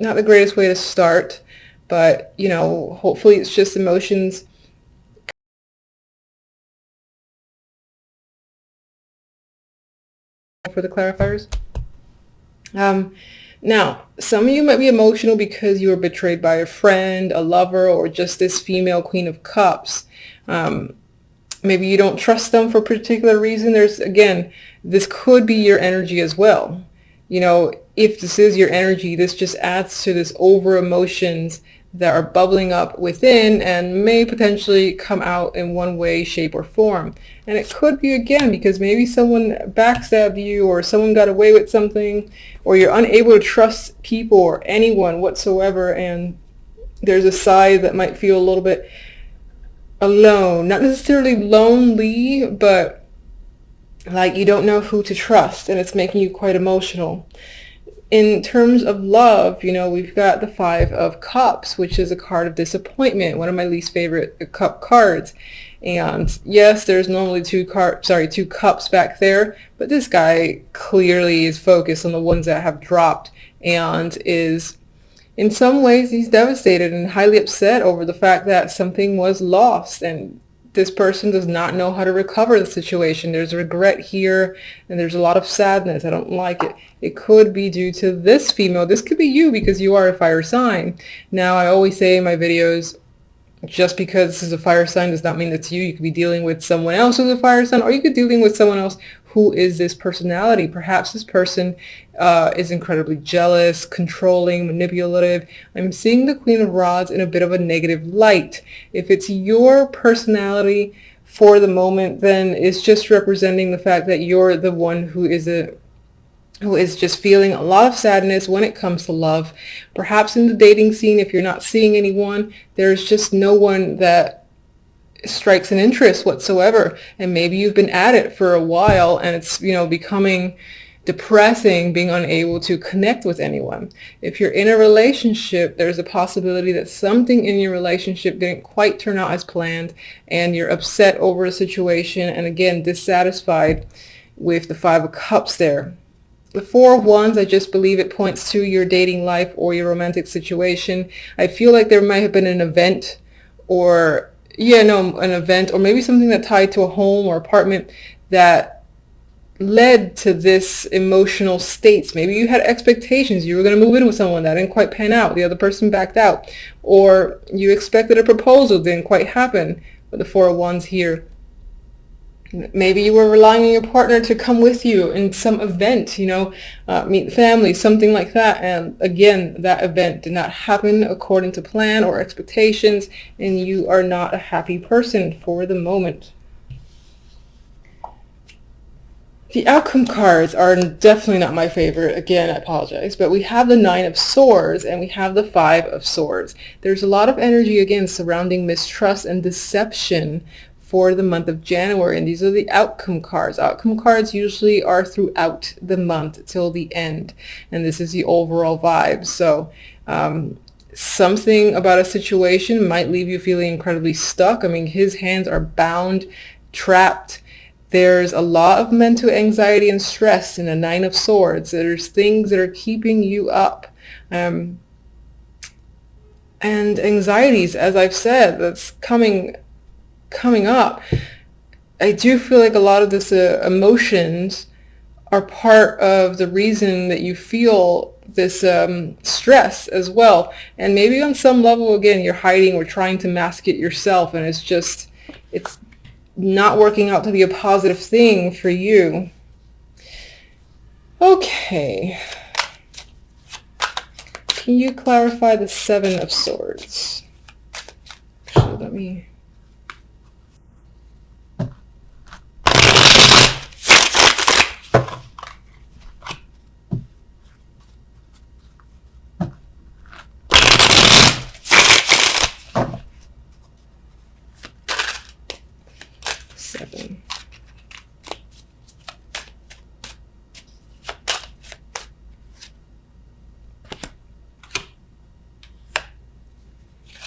not the greatest way to start, but, you know, hopefully it's just emotions for the clarifiers. Now, some of you might be emotional because you were betrayed by a friend, a lover, or just this female Queen of Cups. Maybe you don't trust them for a particular reason. Again, this could be your energy as well. You know, if this is your energy, this just adds to this over emotions that are bubbling up within and may potentially come out in one way, shape, or form. And it could be, again, because maybe someone backstabbed you, or someone got away with something, or you're unable to trust people or anyone whatsoever, and there's a side that might feel a little bit alone. Not necessarily lonely, but like you don't know who to trust, and it's making you quite emotional. In terms of love, you know, we've got the Five of Cups, which is a card of disappointment, one of my least favorite cup cards. And yes, there's normally two cups back there, but this guy clearly is focused on the ones that have dropped, and is, in some ways, he's devastated and highly upset over the fact that something was lost, and this person does not know how to recover the situation. There's regret here, and there's a lot of sadness. I don't like it. It could be due to this female. This could be you because you are a fire sign. Now, I always say in my videos, just because this is a fire sign does not mean it's you. You could be dealing with someone else who's a fire sign, or you could be dealing with someone else who is this personality. Perhaps this person is incredibly jealous, controlling, manipulative. I'm seeing the Queen of Rods in a bit of a negative light. If it's your personality for the moment, then it's just representing the fact that you're the one who is just feeling a lot of sadness when it comes to love. Perhaps in the dating scene, if you're not seeing anyone, there's just no one that strikes an interest whatsoever. And maybe you've been at it for a while, and it's, you know, becoming depressing, being unable to connect with anyone. If you're in a relationship, there's a possibility that something in your relationship didn't quite turn out as planned, and you're upset over a situation, and again, dissatisfied with the Five of Cups there. The Four of Wands, I just believe it points to your dating life or your romantic situation. I feel like there might have been an event, or an event, or maybe something that tied to a home or apartment that led to this emotional states. Maybe you had expectations. You were going to move in with someone that didn't quite pan out. The other person backed out. Or you expected a proposal, didn't quite happen. But the Four of Wands here. Maybe you were relying on your partner to come with you in some event, meet family, something like that. And again, that event did not happen according to plan or expectations, and you are not a happy person for the moment. The outcome cards are definitely not my favorite. Again, I apologize. But we have the Nine of Swords and we have the Five of Swords. There's a lot of energy, again, surrounding mistrust and deception for the month of January, and these are the outcome cards. Outcome cards usually are throughout the month till the end, and this is the overall vibe. So something about a situation might leave you feeling incredibly stuck. I mean, his hands are bound, trapped. There's a lot of mental anxiety and stress in a Nine of Swords. There's things that are keeping you up. And anxieties, as I've said, that's coming up. I do feel like a lot of this emotions are part of the reason that you feel this stress as well. And maybe on some level, again, you're hiding or trying to mask it yourself, and it's not working out to be a positive thing for you. Okay. Can you clarify the Seven of Swords? Actually, let me... Seven.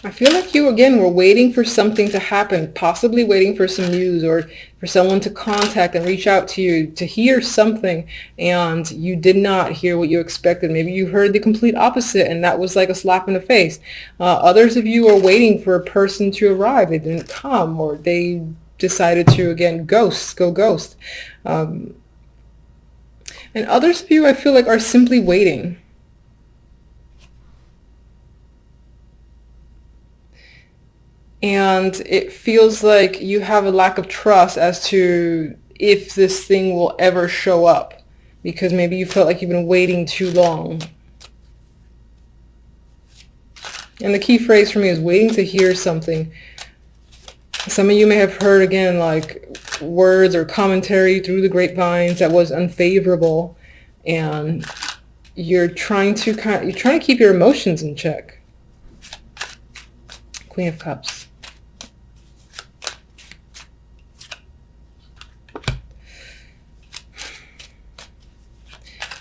I feel like you, again, were waiting for something to happen, possibly waiting for some news or for someone to contact and reach out to you to hear something, and you did not hear what you expected. Maybe you heard the complete opposite, and that was like a slap in the face. Others of you are waiting for a person to arrive. They didn't come, or they decided to, again, go ghost. And others of you, I feel like, are simply waiting. And it feels like you have a lack of trust as to if this thing will ever show up, because maybe you felt like you've been waiting too long. And the key phrase for me is waiting to hear something. Some of you may have heard, again, like words or commentary through the grapevines that was unfavorable, and you're trying to keep your emotions in check. Queen of Cups.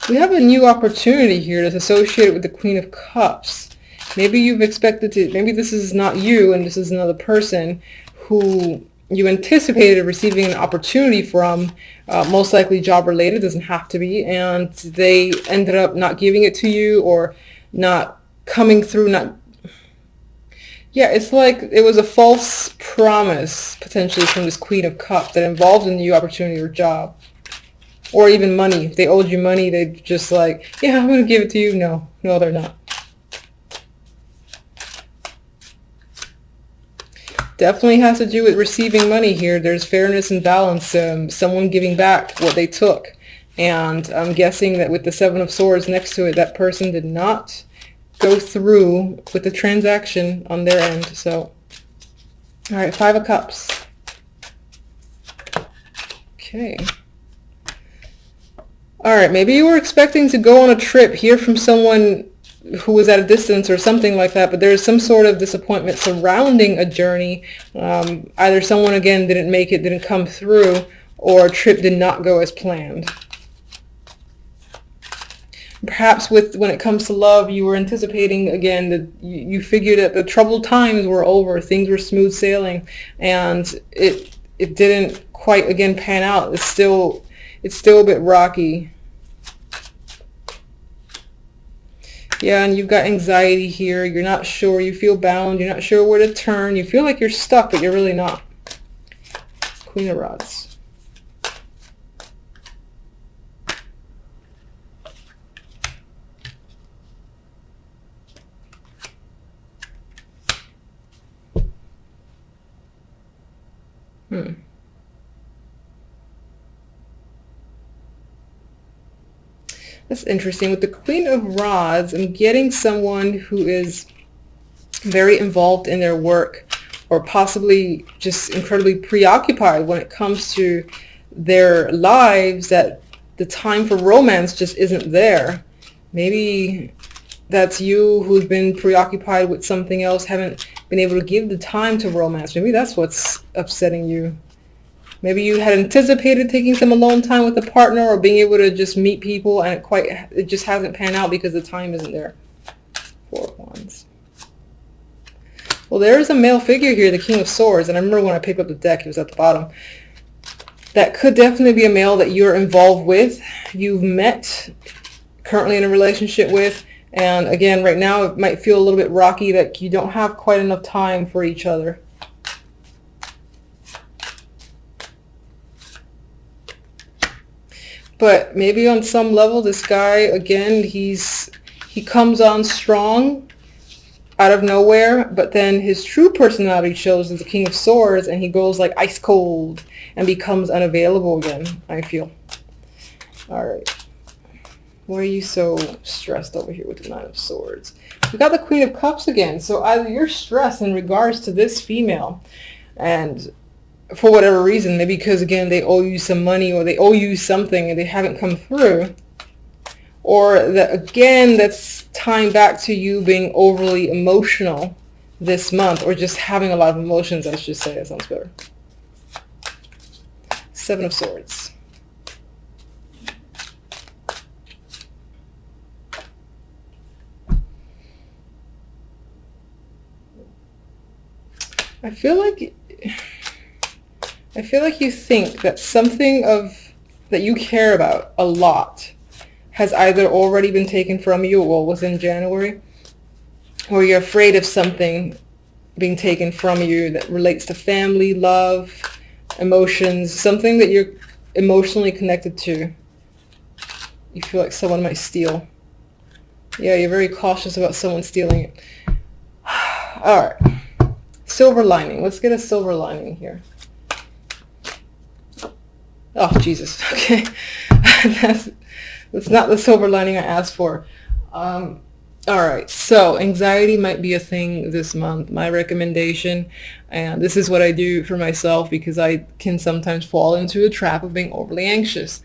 We have a new opportunity here that's associated with the Queen of Cups. Maybe you've expected to, maybe this is not you and this is another person who you anticipated receiving an opportunity from, most likely job related, doesn't have to be, and they ended up not giving it to you or not coming through, yeah, it's like it was a false promise potentially from this Queen of Cups that involved a new opportunity or job. Or even money. If they owed you money, they'd just like, yeah, I'm going to give it to you. No, they're not. Definitely has to do with receiving money here. There's fairness and balance. Someone giving back what they took. And I'm guessing that with the Seven of Swords next to it, that person did not go through with the transaction on their end. So, all right, Five of Cups. Okay. All right, maybe you were expecting to go on a trip, hear from someone who was at a distance or something like that, but there's some sort of disappointment surrounding a journey. Either someone, again, didn't make it, didn't come through, or a trip did not go as planned. Perhaps when it comes to love, you were anticipating, again, that you figured that the troubled times were over, things were smooth sailing, and it didn't quite, again, pan out. It's still a bit rocky. Yeah, and you've got anxiety here. You're not sure. You feel bound. You're not sure where to turn. You feel like you're stuck, but you're really not. Queen of Rods. That's interesting. With the Queen of Rods, I'm getting someone who is very involved in their work, or possibly just incredibly preoccupied when it comes to their lives, that the time for romance just isn't there. Maybe that's you who's been preoccupied with something else, haven't been able to give the time to romance. Maybe that's what's upsetting you. Maybe you had anticipated taking some alone time with a partner or being able to just meet people, and it just hasn't panned out because the time isn't there. Four of Wands. Well, there is a male figure here, the King of Swords, and I remember when I picked up the deck, it was at the bottom. That could definitely be a male that you're involved with, you've met, currently in a relationship with, and again, right now it might feel a little bit rocky, that you don't have quite enough time for each other. But maybe on some level, this guy, again, he comes on strong out of nowhere, but then his true personality shows as the King of Swords, and he goes like ice cold and becomes unavailable again, I feel. All right. Why are you so stressed over here with the Nine of Swords? We got the Queen of Cups again. So either you're stressed in regards to this female, and for whatever reason, maybe because, again, they owe you some money or they owe you something and they haven't come through. Or that, again, that's tying back to you being overly emotional this month, or just having a lot of emotions, I should say. That sounds better. Seven of Swords. I feel like you think that something that you care about a lot has either already been taken from you, or within January, or you're afraid of something being taken from you that relates to family, love, emotions, something that you're emotionally connected to. You feel like someone might steal. Yeah, you're very cautious about someone stealing it. All right. Silver lining. Let's get a silver lining here. Oh, Jesus. Okay. That's not the silver lining I asked for. All right. So anxiety might be a thing this month. My recommendation, and this is what I do for myself because I can sometimes fall into the trap of being overly anxious.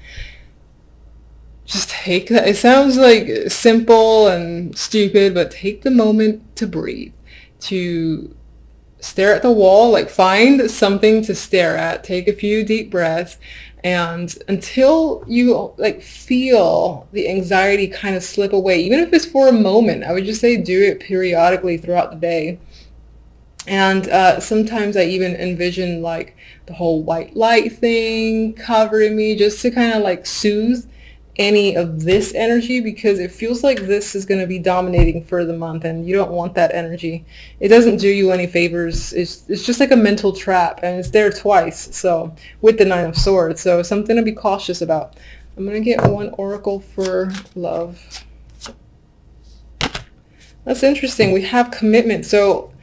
Just take that. It sounds like simple and stupid, but take the moment to breathe, to stare at the wall, like find something to stare at, take a few deep breaths, and until you like feel the anxiety kind of slip away, even if it's for a moment, I would just say do it periodically throughout the day. And sometimes I even envision like the whole white light thing covering me, just to kind of like soothe any of this energy, because it feels like this is going to be dominating for the month and you don't want that energy. It doesn't do you any favors. It's just like a mental trap, and it's there twice, so with the Nine of Swords, so something to be cautious about. I'm going to get one oracle for love. That's interesting. We have commitment. So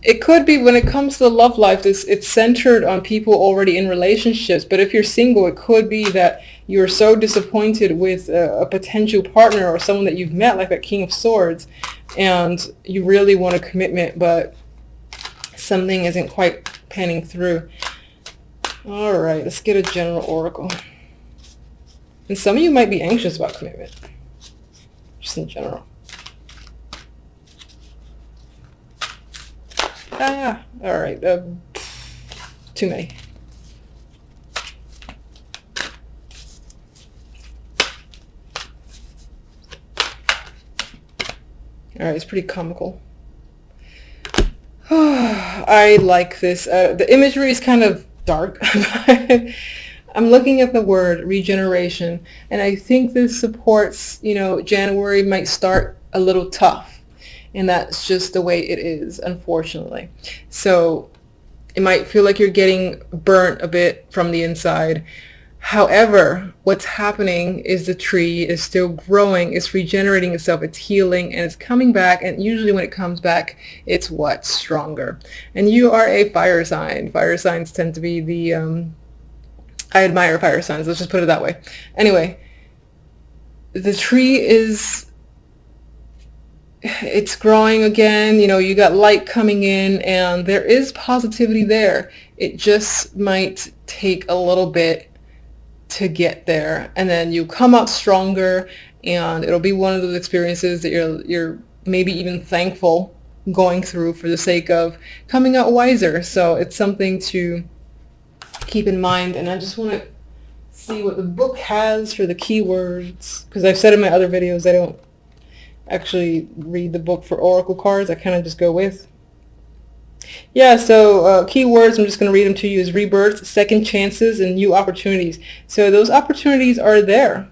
it could be, when it comes to the love life, it's centered on people already in relationships. But if you're single, it could be that you're so disappointed with a potential partner or someone that you've met, like that King of Swords, and you really want a commitment, but something isn't quite panning through. All right, let's get a general oracle. And some of you might be anxious about commitment, just in general. All right, too many. All right, it's pretty comical. I like this. The imagery is kind of dark. I'm looking at the word regeneration, and I think this supports, January might start a little tough, and that's just the way it is, unfortunately. So it might feel like you're getting burnt a bit from the inside. However, what's happening is the tree is still growing, it's regenerating itself, it's healing, and it's coming back. And usually when it comes back, it's what? Stronger. And you are a fire sign. Fire signs tend to be the, I admire fire signs, let's just put it that way. Anyway, the tree it's growing again, you got light coming in, and there is positivity there. It just might take a little bit to get there, and then you come out stronger, and it'll be one of those experiences that you're maybe even thankful going through for the sake of coming out wiser. So it's something to keep in mind. And I just want to see what the book has for the keywords, because I've said in my other videos I don't actually read the book for oracle cards. I kind of just go with. Yeah, so keywords, I'm just going to read them to you, is rebirths, second chances, and new opportunities. So those opportunities are there,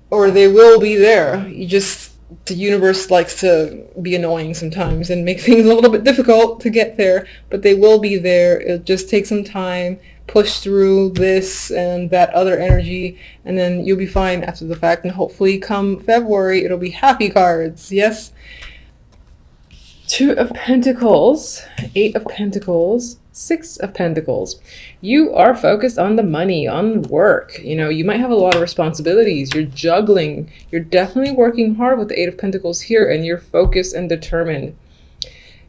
or they will be there. The universe likes to be annoying sometimes and make things a little bit difficult to get there, but they will be there. It'll just take some time, push through this and that other energy, and then you'll be fine after the fact. And hopefully come February, it'll be happy cards. Yes. Two of Pentacles, Eight of Pentacles, Six of Pentacles. You are focused on the money, on work. You might have a lot of responsibilities. You're juggling. You're definitely working hard with the Eight of Pentacles here, and you're focused and determined.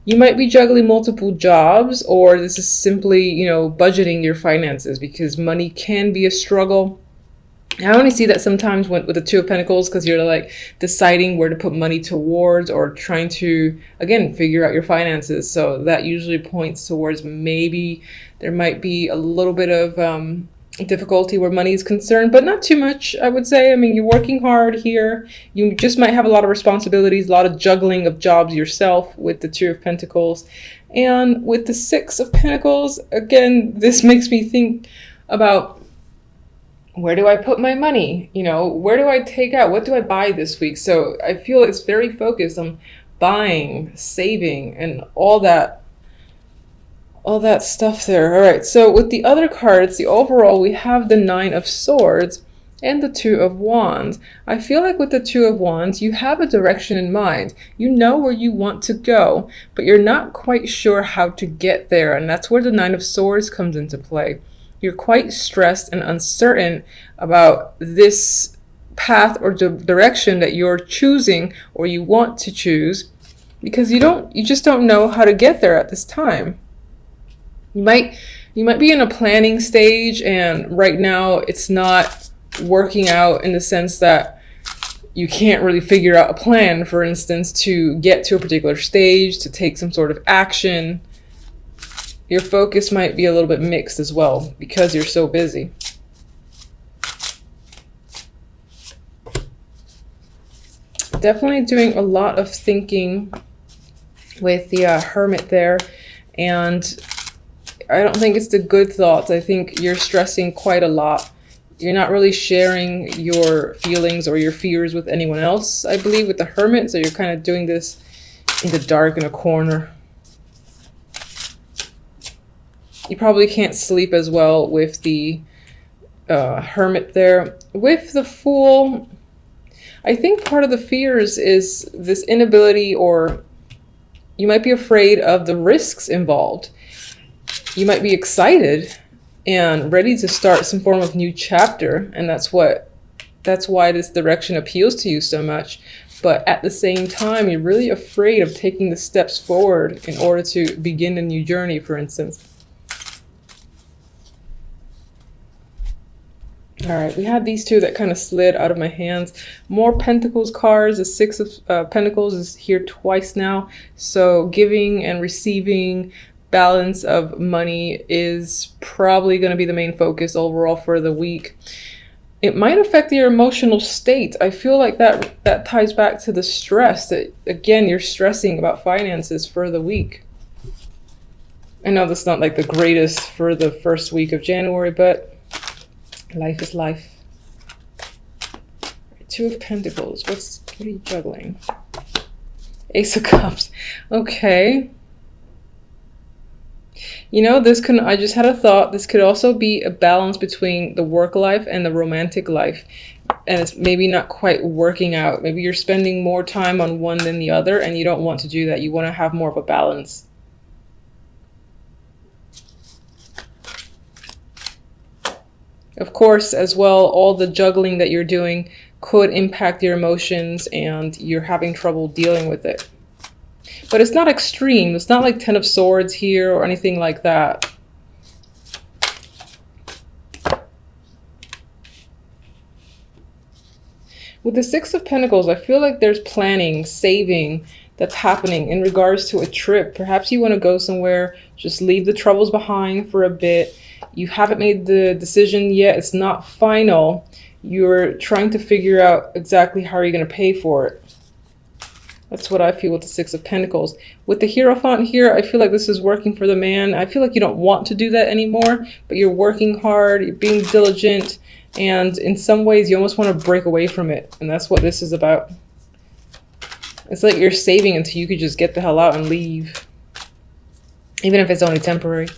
You might be juggling multiple jobs, or this is simply, budgeting your finances, because money can be a struggle. I only see that sometimes with the Two of Pentacles, because you're like deciding where to put money towards, or trying to, again, figure out your finances. So that usually points towards maybe there might be a little bit of difficulty where money is concerned, but not too much, I would say. I mean, you're working hard here. You just might have a lot of responsibilities, a lot of juggling of jobs yourself with the Two of Pentacles. And with the Six of Pentacles, again, this makes me think about, where do I put my money? You know, where do I take out? What do I buy this week? So I feel it's very focused on buying, saving, and all that stuff there. All right, so with the other cards, the overall, we have the Nine of Swords and the Two of Wands. I feel like with the Two of Wands, you have a direction in mind. You know where you want to go, but you're not quite sure how to get there. And that's where the Nine of Swords comes into play. You're quite stressed and uncertain about this path or direction that you're choosing or you want to choose, because you just don't know how to get there at this time. You might be in a planning stage, and right now it's not working out in the sense that you can't really figure out a plan, for instance, to get to a particular stage, to take some sort of action. Your focus might be a little bit mixed as well because you're so busy. Definitely doing a lot of thinking with the Hermit there, and I don't think it's the good thoughts. I think you're stressing quite a lot. You're not really sharing your feelings or your fears with anyone else, I believe, with the Hermit. So you're kind of doing this in the dark in a corner. You probably can't sleep as well with the Hermit there. With the Fool, I think part of the fears is this inability, or you might be afraid of the risks involved. You might be excited and ready to start some form of new chapter, and that's why this direction appeals to you so much. But at the same time, you're really afraid of taking the steps forward in order to begin a new journey, for instance. All right, we had these two that kind of slid out of my hands. More Pentacles cards. The Six of Pentacles is here twice now. So giving and receiving, balance of money is probably going to be the main focus overall for the week. It might affect your emotional state. I feel like that ties back to the stress that, again, you're stressing about finances for the week. I know that's not like the greatest for the first week of January, but life is life. Two of Pentacles. What are you juggling? Ace of Cups. Okay. You know, I just had a thought. This could also be a balance between the work life and the romantic life. And it's maybe not quite working out. Maybe you're spending more time on one than the other, and you don't want to do that. You want to have more of a balance. Of course, as well, all the juggling that you're doing could impact your emotions and you're having trouble dealing with it. But it's not extreme. It's not like Ten of Swords here or anything like that. With the Six of Pentacles, I feel like there's planning, saving that's happening in regards to a trip. Perhaps you want to go somewhere, just leave the troubles behind for a bit. You haven't made the decision yet. It's not final. You're trying to figure out exactly how you're going to pay for it. That's what I feel with the Six of Pentacles. With the Hierophant here, I feel like this is working for the man. I feel like you don't want to do that anymore, but you're working hard, you're being diligent, and in some ways you almost want to break away from it. And that's what this is about. It's like you're saving until you could just get the hell out and leave, even if it's only temporary.